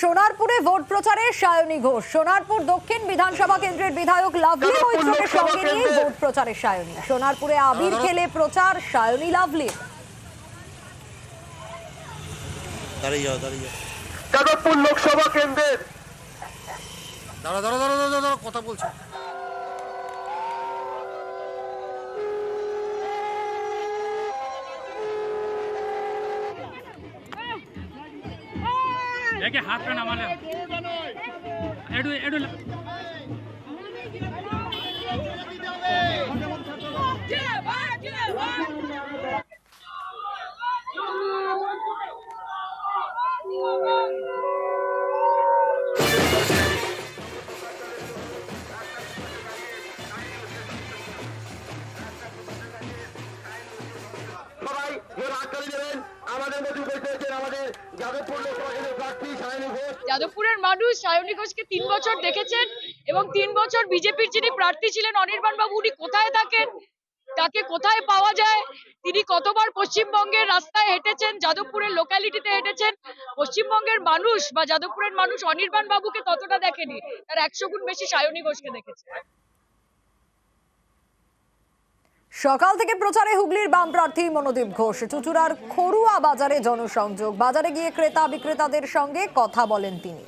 সোনারপুরে vote প্রচারে সায়নী ঘোষ। সোনারপুর দক্ষিণ বিধানসভা কেন্দ্রের বিধায়ক লাভলি মৈত্রকে সঙ্গে নিয়ে ভোট প্রচারে সায়নী। সোনারপুরে আবির খেলে প্রচার সায়নী লাভলি। যাদবপুর লোকসভা কেন্দ্রের কথা বলছি। দেখে হাতটা নামালে এডু এডু সবাই ভোট হাত করে দেবেন। আমাদের মধ্যে উপস্থিত হয়েছেন আমাদের যাদবপুর লোকসভা কেন্দ্রের প্রার্থী সায়নী ঘোষ। যাদবপুরের মানুষ সায়নী ঘোষকে 3 বছর দেখেছেন এবং 3 বছর বিজেপির যিনি প্রার্থী ছিলেন অনির্বাণ বাবু, উনি কোথায় থাকেন, তাকে কোথায় পাওয়া যায়, তিনি কতবার পশ্চিমবঙ্গের রাস্তায় হেঁটেছেন, যাদবপুরের লোকালিটিতে হেঁটেছেন, পশ্চিমবঙ্গের মানুষ বা যাদবপুরের মানুষ অনির্বাণ বাবুকে ততটা দেখেনি, তার 100 গুণ বেশি সায়নী ঘোষকে দেখেছে। সকাল থেকে প্রচারে হুগলির বাম প্রার্থী মনোদীপ ঘোষ। চুচুড়ার খড়ুয়া বাজারে জনসংযোগ। বাজারে গিয়ে ক্রেতা বিক্রেতাদের সঙ্গে কথা বলেন তিনি।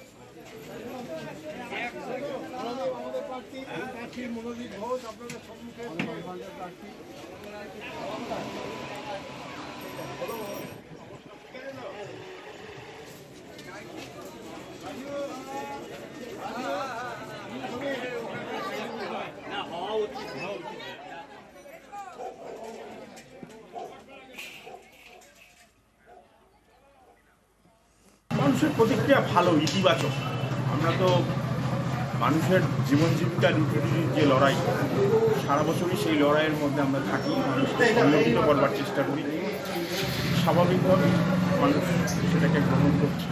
মানুষের প্রতিক্রিয়া ভালো, ইতিবাচক। আমরা তো মানুষের জীবন জীবিকা রুটির যে লড়াই, সারা বছরই সেই লড়াইয়ের মধ্যে আমরা থাকি, মানুষকে সংগঠিত করবার চেষ্টা করি। স্বাভাবিকভাবেই মানুষ সেটাকে গ্রহণ করছে।